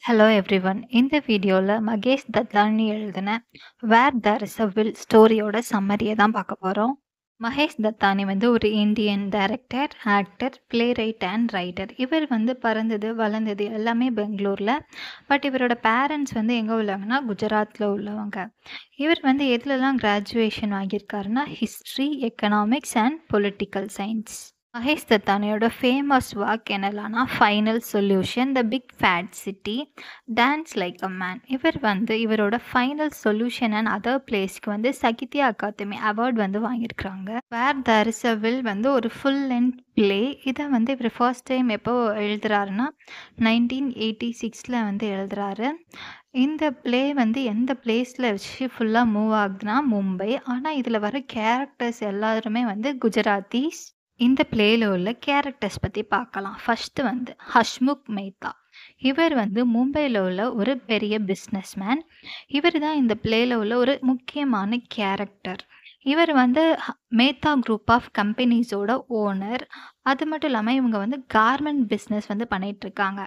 Hello everyone. இந்த வீடியோல மகேஷ் தத்லானி எழுதின வேர் தேர் இஸ் அ வில் ஸ்டோரியோட சம்மரியை தான் பார்க்க போகிறோம். மகேஷ் தத்தானி ஒரு Indian director, actor, play right and writer. இவர் பிறந்தது வளர்ந்தது எல்லாமே பெங்களூரில். பட் இவரோட பேரண்ட்ஸ் எங்கே உள்ளவங்கன்னா குஜராத்தில் உள்ளவங்க. இவர் எதுலலாம் கிராஜுவேஷன் வாங்கியிருக்காருன்னா history, economics and political science. Mahesh தத்தானியோட ஃபேமஸ் ஒர்க் என்னலான்னா final solution, the big fat city, dance like a man. இவரோட ஃபைனல் சொல்யூஷன் அண்ட் அதர் பிளேஸ்க்கு சாகித்ய அகாதமி அவார்டு வாங்கியிருக்கிறாங்க. Where there is a will ஒரு ஃபுல் லென்த் பிளே. இதை இவர் first time எப்போ எழுதுறாருன்னா 1986 எழுதுறாரு. இந்த பிளே எந்த பிளேஸில் வச்சு ஃபுல்லாக மூவ் ஆகுதுன்னா மும்பை. ஆனால் இதில் வர கேரக்டர்ஸ் எல்லாருமே குஜராத்தீஸ். இந்த பிளேயில் உள்ள கேரக்டர்ஸ் பற்றி பார்க்கலாம். ஃபஸ்ட்டு ஹஷ்முக் மேத்தா. இவர் மும்பையில் உள்ள ஒரு பெரிய பிஸ்னஸ்மேன். இவர் தான் இந்த பிளேயில் உள்ள ஒரு முக்கியமான கேரக்டர். இவர் மேத்தா குரூப் ஆஃப் கம்பெனிஸோட ஓனர். அது மட்டும் இல்லாமல் இவங்க கார்மெண்ட் பிஸ்னஸ் பண்ணிகிட்ருக்காங்க.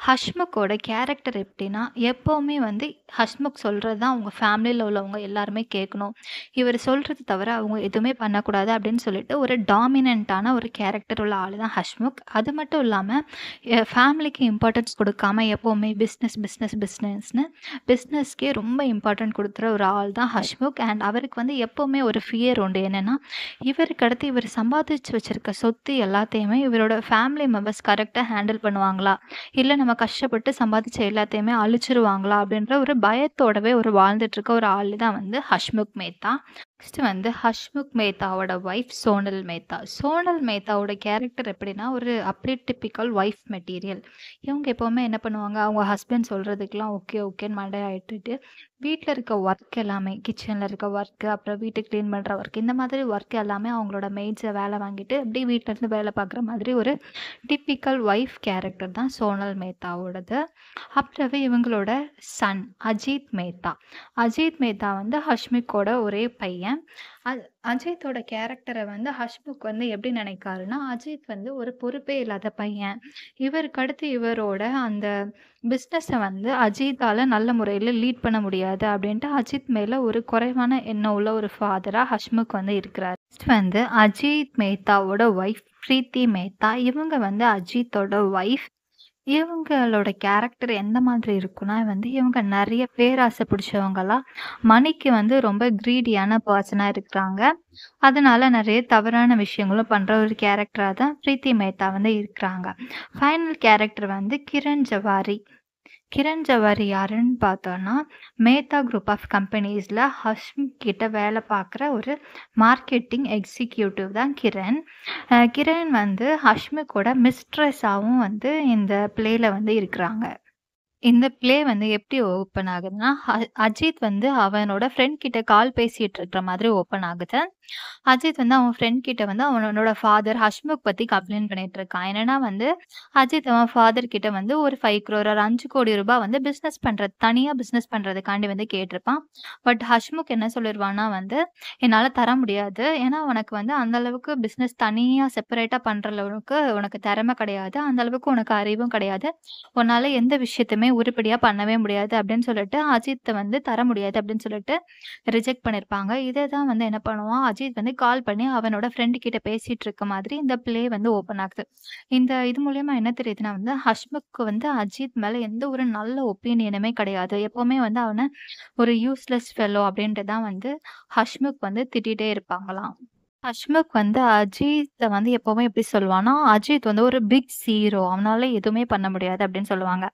ஹஷ்முக்கோட கேரக்டர் எப்படின்னா, எப்போவுமே ஹஷ்முக் சொல்கிறது தான் அவங்க ஃபேமிலியில் உள்ளவங்க எல்லாருமே கேட்கணும், இவர் சொல்கிறது தவிர அவங்க எதுவுமே பண்ணக்கூடாது அப்படின்னு சொல்லிட்டு ஒரு டாமினண்ட்டான ஒரு கேரக்டர் உள்ள ஆள் தான் ஹஷ்முக். அது மட்டும் இல்லாமல் ஃபேமிலிக்கு இம்பார்ட்டன்ஸ் கொடுக்காம எப்போவுமே பிஸ்னஸ் பிஸ்னஸ் பிஸ்னஸ்னு பிஸ்னஸ்க்கே ரொம்ப இம்பார்ட்டன்ட் கொடுக்குற ஒரு ஆள் தான் ஹஷ்முக். அண்ட் அவருக்கு எப்போவுமே ஒரு ஃபியர் உண்டு. என்னென்னா, இவருக்கு அடுத்து இவர் சம்பாதிச்சு வச்சுருக்க சொத்து எல்லாத்தையுமே இவரோட ஃபேமிலி மெம்பர்ஸ் கரெக்டாக ஹேண்டில் பண்ணுவாங்களா, இல்லை நம்ம கஷ்டப்பட்டு சம்பாதிச்ச எல்லாத்தையுமே அழிச்சிருவாங்களா அப்படின்ற ஒரு பயத்தோடவே வாழ்ந்துட்டுருக்க ஒரு ஆள் தான் ஹஷ்முக் மேத்தா. நெக்ஸ்ட் ஹஷ்முக் மேத்தாவோட ஒய்ஃப் சோனல் மேத்தா. சோனல் மேத்தாவோட கேரக்டர் எப்படின்னா, ஒரு அப்படி டிப்பிக்கல் ஒய்ஃப் மெட்டீரியல். இவங்க எப்போவுமே என்ன பண்ணுவாங்க, அவங்க ஹஸ்பண்ட் சொல்கிறதுக்கெலாம் ஓகே ஓகேன்னு மண்டையாயிட்டுட்டு வீட்டில் இருக்க ஒர்க் எல்லாமே, கிச்சனில் இருக்க ஒர்க்கு, அப்புறம் வீட்டு க்ளீன் பண்ணுற ஒர்க், இந்த மாதிரி ஒர்க் எல்லாமே அவங்களோட மெய்ட்ஸை வேலை வாங்கிட்டு அப்படியே வீட்டிலேருந்து வேலை பார்க்குற மாதிரி ஒரு டிப்பிக்கல் ஒய்ஃப் கேரக்டர் தான் சோனல் மேத்தாவோடது. அப்புறவே இவங்களோட சன் அஜித் மேத்தா. அஜித் மேத்தா ஹஷ்முக்கோட ஒரே பையன். அஜித்தோட கேரக்டரை ஹஷ்முக் எப்படி நினைக்காருன்னா, அஜித் ஒரு பொறுப்பே இல்லாத பையன், இவருக்கு அடுத்து இவரோட அந்த பிஸ்னஸை அஜித்தால் நல்ல முறையில் லீட் பண்ண முடியாது அப்படின்ட்டு அஜித் மேலே ஒரு குறைவான எண்ணம் உள்ள ஒரு ஃபாதராக ஹஷ்முக் இருக்கிறார். நெக்ஸ்ட் அஜித் மேத்தாவோட ஒய்ஃப் பிரீத்தி மேத்தா. இவங்க அஜித்தோட ஒய்ஃப். இவங்களோட கேரக்டர் எந்த மாதிரி இருக்குன்னா, இவங்க நிறைய பேராசை பிடிச்சவங்களாம், மணிக்கு ரொம்ப க்ரீடியான பர்சனாக இருக்கிறாங்க. அதனால நிறைய தவறான விஷயங்களும் பண்ணுற ஒரு கேரக்டராக தான் பிரீத்தி மேத்தா இருக்கிறாங்க. Final character Kiran Jhaveri. கிரண் ஜவாரி யாருன்னு பார்த்தோன்னா, மேத்தா குரூப் ஆஃப் கம்பெனிஸில் ஹஷ்முக் கிட்ட வேலை பார்க்குற ஒரு மார்க்கெட்டிங் எக்ஸிக்யூட்டிவ் தான் கிரண். கிரண் ஹஷ்முக்கோட மிஸ்ட்ரஸாகவும் இந்த பிளேயில் இருக்கிறாங்க. இந்த பிளே எப்படி ஓப்பன் ஆகுதுன்னா, அஜித் அவனோட ஃப்ரெண்ட் கிட்ட கால் பேசிகிட்டு இருக்கிற மாதிரி ஓப்பன் ஆகுது. அஜித் அவன் ஃப்ரெண்ட் கிட்ட அவனோட ஃபாதர் ஹஷ்முக் பற்றி கம்ப்ளைண்ட் பண்ணிட்டு இருக்கான். என்னன்னா அஜித் அவன் ஃபாதர் கிட்ட ஒரு 5 crore ஒரு 5 கோடி ரூபாய் பிஸ்னஸ் பண்ணுறது, தனியாக பிஸ்னஸ் பண்ணுறதுக்காண்டி கேட்டிருப்பான். பட் ஹஷ்முக் என்ன சொல்லிடுவான்னா, என்னால் தர முடியாது, ஏன்னா உனக்கு அந்த அளவுக்கு பிஸ்னஸ் தனியாக செப்பரேட்டாக பண்ணுற அளவுக்கு உனக்கு திறமை கிடையாது, அந்த அளவுக்கு உனக்கு அறிவும் கிடையாது, உன்னால் எந்த விஷயத்தையுமே உருப்படியாக பண்ணவே முடியாது அப்படின்னு சொல்லிட்டு அஜித்தை தர முடியாது அப்படின்னு சொல்லிட்டு ரிஜெக்ட் பண்ணியிருப்பாங்க. இதை தான் என்ன பண்ணுவான், அஜித் கால் பண்ணி அவனோட ஃப்ரெண்டு கிட்ட பேசிட்டு இருக்க மாதிரி இந்த பிளே ஓப்பன் ஆகுது. இது மூலயமா என்ன தெரியுதுன்னா, ஹஷ்முக்கு அஜித் மேலே எந்த ஒரு நல்ல ஒப்பீனியனுமே கிடையாது. எப்போவுமே அவனை ஒரு யூஸ்லெஸ் ஃபெல்லோ அப்படின்ட்டு தான் ஹஷ்முக் திட்டிகிட்டே இருப்பாங்களாம். ஹஷ்முக் அஜித்தை எப்போவுமே எப்படி சொல்லுவான்னா, அஜித் ஒரு பிக் ஹீரோ, அவனால எதுவுமே பண்ண முடியாது அப்படின்னு சொல்லுவாங்க.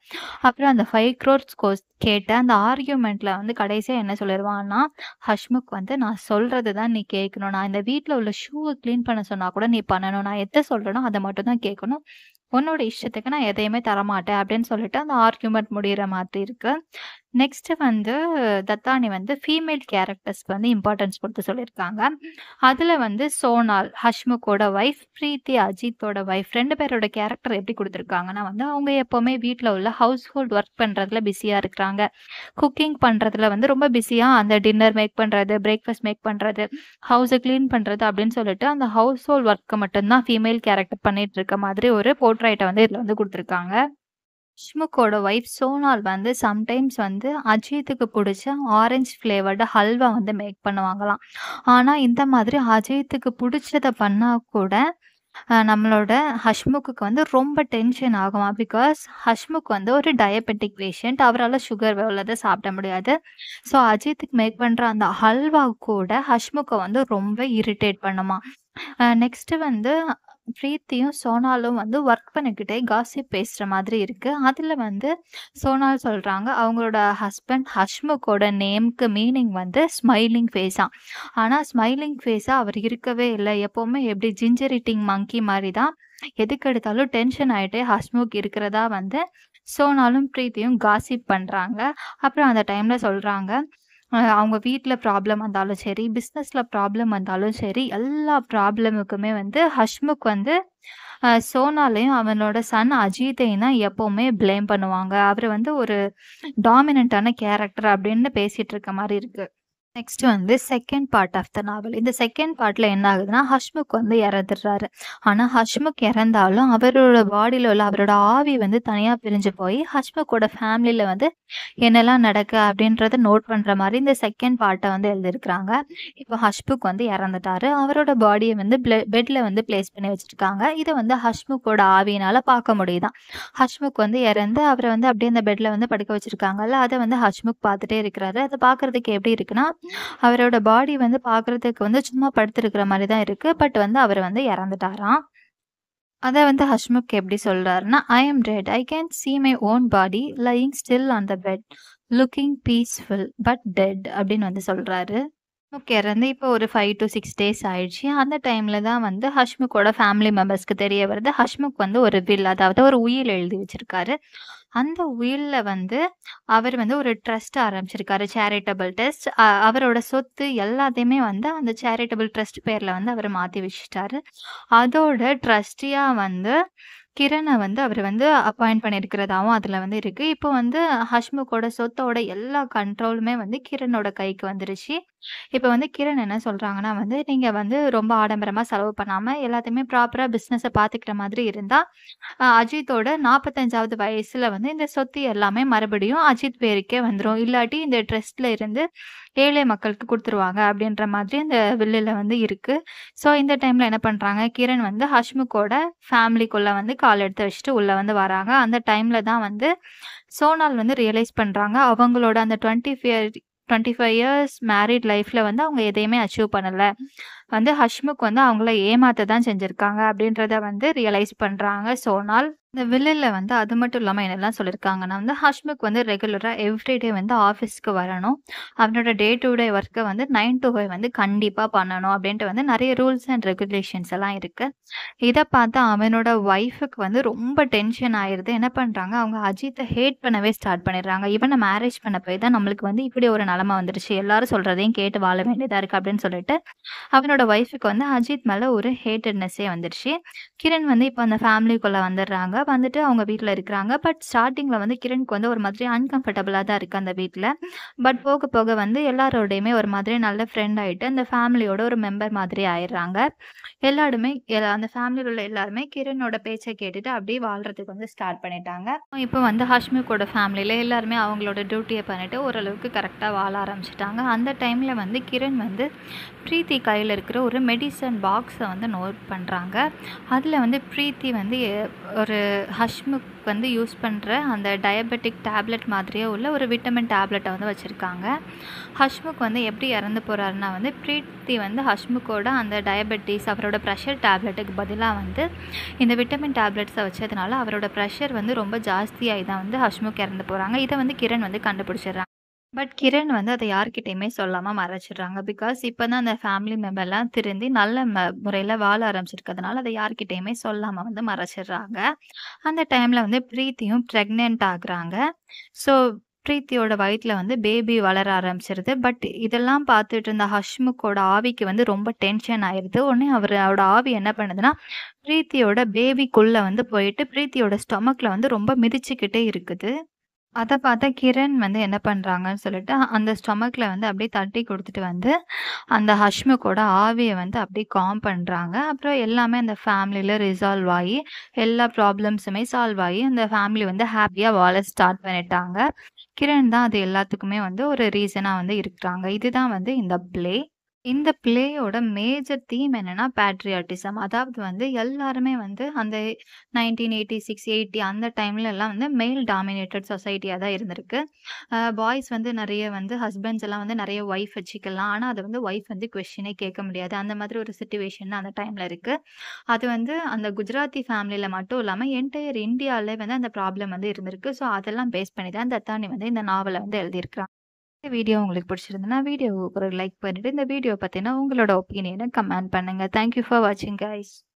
அப்புறம் அந்த 5 crores கேட்ட அந்த ஆர்கியூமெண்ட்டில் கடைசியாக என்ன சொல்லிடுவான்னா, ஹஷ்முக் நான் சொல்கிறது தான் நீ கேட்கணும், நான் இந்த வீட்டில் உள்ள ஷூவை க்ளீன் பண்ண சொன்னால் கூட நீ பண்ணணும், நான் எதை சொல்கிறேனோ அதை மட்டும் தான் கேட்கணும், உன்னோட இஷ்டத்துக்கு நான் எதையுமே தரமாட்டேன் அப்படின்னு சொல்லிட்டு அந்த ஆர்கியூமெண்ட் முடிகிற மாதிரி இருக்கு. நெக்ஸ்ட்டு தத்தானி ஃபீமேல் கேரக்டர்ஸ்க்கு இம்பார்ட்டன்ஸ் கொடுத்து சொல்லியிருக்காங்க. அதில் சோனால் ஹஷ்முக்கோட ஒய்ஃப், பிரீத்தி அஜித்தோட ஒய்ஃப், 2 பேரோட கேரக்டர் எப்படி கொடுத்துருக்காங்கன்னா, அவங்க எப்போவுமே வீட்டில் உள்ள ஹவுஸ் ஹோல்ட் ஒர்க் பண்ணுறதுல பிஸியாக இருக்கிறாங்க. குக்கிங் பண்ணுறதுல ரொம்ப பிஸியாக அந்த டின்னர் மேக் பண்ணுறது, பிரேக்ஃபாஸ்ட் மேக் பண்ணுறது, ஹவுஸை க்ளீன் பண்ணுறது அப்படின்னு சொல்லிட்டு அந்த ஹவுஸ் ஹோல்ட் ஒர்க்கை மட்டும்தான் ஃபீமேல் கேரக்டர் பண்ணிட்டு இருக்க மாதிரி ஒரு போர்ட்ரைட்டை இதில் கொடுத்துருக்காங்க. ஹஷ்முக்கோட ஒய்ஃப் சோனால் வந்து சம்டைம்ஸ் வந்து அஜித்துக்கு புடிச்ச ஆரஞ்ச் ஃப்ளேவர்டு ஹல்வா வந்து மேக் பண்ணுவாங்களாம். ஆனா, இந்த மாதிரி அஜித்துக்கு புடிச்சத பண்ணா கூட, நம்மளோட ஹஷ்முக்குக்கு வந்து ரொம்ப டென்ஷன் ஆகுமாம். பிகாஸ் ஹஷ்முக் வந்து ஒரு டயபெட்டிக் பேஷண்ட். அவரால சுகர் உள்ளத சாப்பிட முடியாது. ஸோ, அஜித்துக்கு மேக் பண்ற அந்த ஹல்வா கூட ஹஷ்முக்க வந்து ரொம்ப இரிட்டேட் பண்ணுமாம். நெக்ஸ்ட்டு வந்து பிரீத்தியும், சோனாலும் வந்து ஒர்க் பண்ணிக்கிட்டே காசிப் பேசுற மாதிரி இருக்கு. அதுல வந்து சோனால் சொல்றாங்க, அவங்களோட ஹஸ்பண்ட் ஹஷ்முக்கோட நேம்க்கு மீனிங் வந்து ஸ்மைலிங் ஃபேஸாம். ஆனா ஸ்மைலிங் ஃபேஸா அவர் இருக்கவே இல்ல. எப்பவுமே எப்படி ஜிஞ்சர் ஈட்டிங் மங்கி மாரி தான். எதுக்கெடுத்தாலும் டென்ஷன் ஆயிட்டே ஹஷ்முக் இருக்கிறதா வந்து சோனாலும், பிரீத்தியும் காசிப் பண்றாங்க. அப்புறம் அந்த டைம்ல சொல்றாங்க, அவங்க வீட்ல ப்ராப்ளம் வந்தாலும் சரி, பிசினஸ்ல ப்ராப்ளம் வந்தாலும் சரி, எல்லா ப்ராப்ளமுக்குமே வந்து ஹஷ்முக் வந்து சோனாலையும், அவனோட சன் அஜித்தையும் தான் எப்பவுமே ப்ளேம் பண்ணுவாங்க. அவரு வந்து ஒரு டாமினன்ட்டான கேரக்டர் அப்படின்னு பேசிட்டு இருக்க மாரி இருக்கு. நெக்ஸ்ட் வந்து செகண்ட் பார்ட் ஆஃப் த நாவல். இந்த செகண்ட் பார்ட்ல என்ன ஆகுதுன்னா, ஹஷ்முக் வந்து இறந்துடுறாரு. ஆனா ஹஷ்முக் இறந்தாலும் அவரோட பாடியில உள்ள அவரோட ஆவி வந்து தனியா பிரிஞ்சு போய், ஹஷ்முக்கோட ஃபேமிலில வந்து என்னெல்லாம் நடக்கு அப்படின்றத நோட் பண்ற மாரி இந்த செகண்ட் பார்ட்ட வந்து எழுதியிருக்கிறாங்க. இப்போ ஹஷ்முக் வந்து இறந்துட்டாரு. அவரோட பாடிய வந்து பெட்ல வந்து பிளேஸ் பண்ணி வச்சிருக்காங்க. இத வந்து ஹஷ்முக்கோட ஆவியினால பார்க்க முடியுதாம். ஹஷ்முக் வந்து இறந்து அவர வந்து அப்படியே அந்த பெட்ல வந்து படுக்க வச்சிருக்காங்கல்ல, அத வந்து ஹஷ்முக் பார்த்துட்டே இருக்கிறாரு. அத பார்க்கறதுக்கு எப்படி இருக்குன்னா, அவரோட பாடி வந்து பார்க்குறதுக்கு வந்து சும்மா படுத்திருக்கிற மாரி தான் இருக்கு. பட் வந்து அவரு வந்து இறந்துட்டாராம். அத வந்து ஹஷ்முக் எப்படி சொல்றாருன்னா, "I am dead. I can see my own body lying still on the bed. Looking peaceful but dead" அப்படின்னு வந்து சொல்றாரு. ஹஷ்முக் இறந்து இப்போ ஒரு 5 to 6 டேஸ் ஆயிடுச்சு. அந்த டைம்ல தான் வந்து ஹஷ்முக்கோட ஃபேமிலி மெம்பர்ஸ்க்கு தெரிய வருது. ஹஷ்முக் வந்து ஒரு வில், அதாவது ஒரு உயில் எழுதி வச்சிருக்காரு. அந்த உயில்ல வந்து அவர் வந்து ஒரு ட்ரஸ்ட் ஆரம்பிச்சிருக்காரு. Charitable trust. அவரோட சொத்து எல்லாத்தையுமே வந்து அந்த சேரிட்டபிள் ட்ரஸ்ட் பேர்ல வந்து அவரு மாத்தி வச்சுட்டாரு. அதோட ட்ரஸ்டியா வந்து கிரண வந்து அவரு வந்து அப்பாயிண்ட் பண்ணியிருக்கிறதாவும் அதுல வந்து இருக்கு. இப்போ வந்து ஹஷ்முக்கோட சொத்தோட எல்லா கண்ட்ரோலுமே வந்து கிரனோட கைக்கு வந்துருச்சு. இப்ப வந்து கிரண் என்ன சொல்றாங்கன்னா வந்து, "நீங்க வந்து ரொம்ப ஆடம்பரமா செலவு பண்ணாம, எல்லாத்தையுமே ப்ராப்பரா பிசினஸ பார்த்துக்கிற மாதிரி இருந்தா, அஜித்தோட 45வது வயசுல வந்து இந்த சொத்து எல்லாமே மறுபடியும் அஜித் பேருக்கே வந்துரும். இல்லாட்டி இந்த ட்ரஸ்ட்ல இருந்து ஏழை மக்களுக்கு குடுத்துருவாங்க." அப்படின்ற மாதிரி அந்த வில்லுல வந்து இருக்கு. ஸோ இந்த டைம்ல என்ன பண்றாங்க, கிரண் வந்து ஹஷ்முக்கோட ஃபேமிலிக்குள்ள வந்து கால் எடுத்து வச்சுட்டு உள்ள வந்து வராங்க. அந்த டைம்ல தான் வந்து சோனால் வந்து ரியலைஸ் பண்றாங்க. அவங்களோட அந்த 25 இயர்ஸ் மேரிட் லைஃப்ல வந்து அவங்க எதையுமே அச்சீவ் பண்ணல. வந்து ஹஷ்முக் வந்து அவங்கள ஏமாத்த தான் செஞ்சிருக்காங்க அப்படின்றத வந்து ரியலைஸ் பண்றாங்க சோனால். இந்த வில்லுல வந்து அது மட்டும் இல்லாம என்னெல்லாம் சொல்லியிருக்காங்கன்னா வந்து, ஹஷ்முக் வந்து ரெகுலரா எவ்ரிடே வந்து ஆஃபீஸ்க்கு வரணும். அவனோட டே டு டே ஒர்க்க வந்து 9 to 5 வந்து கண்டிப்பா பண்ணணும் அப்படின்ட்டு வந்து நெறைய ரூல்ஸ் அண்ட் ரெகுலேஷன்ஸ் எல்லாம் இருக்கு. இத பார்த்து அவனோட ஒய்ஃப்‌க்கு வந்து ரொம்ப டென்ஷன் ஆயிருது. என்ன பண்றாங்க, அவங்க அஜித்த ஹேட் பண்ணவே ஸ்டார்ட் பண்ணிடுறாங்க. இவன மேரேஜ் பண்ண போய் தான் நம்மளுக்கு வந்து இப்படி ஒரு நிலைமை வந்துருச்சு. எல்லாரும் சொல்றதையும் கேட்டு வாழ வேண்டியதா இருக்கு அப்படின்னு சொல்லிட்டு, அவனோட ஒய்ஃப்‌க்கு வந்து அஜித் மேல ஒரு ஹேட்டட்னஸ்ஸே வந்துருச்சு. கிரண் வந்து இப்ப அந்த ஃபேமிலிக்குள்ள வந்துடுறாங்க. வந்துட்டு அவங்க வீட்ல இருக்கிறாங்க. பட் ஸ்டார்ட்டிங்ல வந்து கிரண்க்கு வந்து ஒரு மாதிரி அன்கம்ஃபர்டபுளா தான் இருக்கு அந்த வீட்ல. பட் போக போக வந்து எல்லாரோடையுமே ஒரு மாதிரி நல்ல ஃப்ரெண்ட் ஆயிட்டு, அந்த ஃபேமிலியோட ஒரு மெம்பர் மாதிரி ஆயிடுறாங்க. எல்லாருமே அந்த ஃபேமிலில உள்ள எல்லாருமே கிரனோட பேச்ச கேட்டுட்டு அப்படியே வாழ்றதுக்கு வந்து ஸ்டார்ட் பண்ணிட்டாங்க. இப்போ வந்து ஹஷ்முக்கோட ஃபேமிலில எல்லாருமே அவங்களோட டியூட்டிய பண்ணிட்டு ஓரளவுக்கு கரெக்ட்டா வாழ ஆரம்பிச்சுட்டாங்க. அந்த டைம்ல வந்து கிரண் வந்து பிரீத்தி கையில இருக்கிற ஒரு மெடிசன் பாக்ஸ வந்து நோட் பண்றாங்க. அதுல வந்து பிரீத்தி வந்து ஒரு ஹஷ்முக் வந்து யூஸ் பண்ற அந்த டயபெட்டிக் டேப்லெட் மாதிரியே உள்ள ஒரு விட்டமின் டேப்லெட்ட வந்து வச்சிருக்காங்க. ஹஷ்முக் வந்து எப்படி இறந்து போறாருன்னா வந்து, பிரீத்தி வந்து ஹஷ்முக்கோட அந்த டயபெட்டிஸ், அவரோட பிரஷர் டேப்லெட்டுக்கு பதிலா வந்து இந்த விட்டமின் டேப்லெட்ஸ வச்சதுனால அவரோட பிரஷர் வந்து ரொம்ப ஜாஸ்தியாயி தான் வந்து ஹஷ்முக் இறந்து போறாங்க. இத வந்து கிரண் வந்து கண்டுபிடிச்சிடுறாங்க. பட் கிரண் வந்து அத யார்கிட்டயுமே சொல்லாம மறைச்சிடுறாங்க. பிகாஸ் இப்ப தான் அந்த ஃபேமிலி மெம்பர்லாம் திருந்தி நல்ல முறையில வாழ ஆரம்பிச்சிருக்கிறதுனால, அத யார்கிட்டயுமே சொல்லாம வந்து மறைச்சிடுறாங்க. அந்த டைம்ல வந்து பிரீத்தியும் பிரெக்னன்ட் ஆகுறாங்க. ஸோ பிரீத்தியோட வயித்துல வந்து பேபி வளர ஆரம்பிச்சிருது. பட் இதெல்லாம் பார்த்துட்டு இருந்த ஹஷ்முக்கோட ஆவிக்கு வந்து ரொம்ப டென்ஷன் ஆயிருது. உடனே அவரோட ஆவி என்ன பண்ணுதுன்னா, பிரீத்தியோட பேபிக்குள்ள வந்து போயிட்டு பிரீத்தியோட ஸ்டொமக்ல வந்து ரொம்ப மிதிச்சுக்கிட்டே இருக்குது. அத பார்த்தா கிரண் வந்து என்ன பண்றாங்கன்னு சொல்லிட்டு, அந்த ஸ்டொமக்ல வந்து அப்படியே தட்டி குடுத்துட்டு வந்து, அந்த ஹஷ்முக்கோட ஆவிய வந்து அப்படியே காம் பண்றாங்க. அப்புறம் எல்லாமே அந்த ஃபேமிலில ரிசால்வ் ஆயி, எல்லா ப்ராப்ளம்ஸுமே சால்வ் ஆயி, அந்த ஃபேமிலி வந்து ஹேப்பியா வாழ ஸ்டார்ட் பண்ணிட்டாங்க. கிரண் தான் அது எல்லாத்துக்குமே வந்து ஒரு ரீசனா வந்து இருக்கிறாங்க. இதுதான் வந்து இந்த ப்ளே. இந்த பிளேயோட மேஜர் தீம் என்னன்னா பேட்ரியாட்டிசம். அதாவது வந்து எல்லாருமே வந்து அந்த 1986, 80 அந்த டைம்லலாம் வந்து மேல் டாமினேட்டட் சொசைட்டியா தான் இருந்திருக்கு. பாய்ஸ் வந்து நெறைய வந்து ஹஸ்பண்ட்ஸ் எல்லாம் வந்து நெறைய ஒய்ஃப் வச்சுக்கலாம். ஆனா, அத வந்து ஒய்ஃப் வந்து கொஸ்டினே கேட்க முடியாது. அந்த மாதிரி ஒரு சிச்சுவேஷன் அந்த டைம்ல இருக்கு. அது வந்து அந்த குஜராத்தி ஃபேமிலில மட்டும் இல்லாம என்டயர் இந்தியாலே வந்து அந்த ப்ராப்ளம் வந்து இருந்திருக்கு. ஸோ, அதெல்லாம் பேஸ் பண்ணி தான் தத்தானி வந்து இந்த நாவல வந்து எழுதியிருக்கிறாங்க. இந்த வீடியோ உங்களுக்கு பிடிச்சிருந்ததுன்னா, வீடியோவுக்கு ஒரு லைக் பண்ணிட்டு, இந்த வீடியோ பத்தின உங்களோட ஒப்பீனியன கமெண்ட் பண்ணுங்க. தேங்க் யூ ஃபார் வாட்சிங் கைஸ்.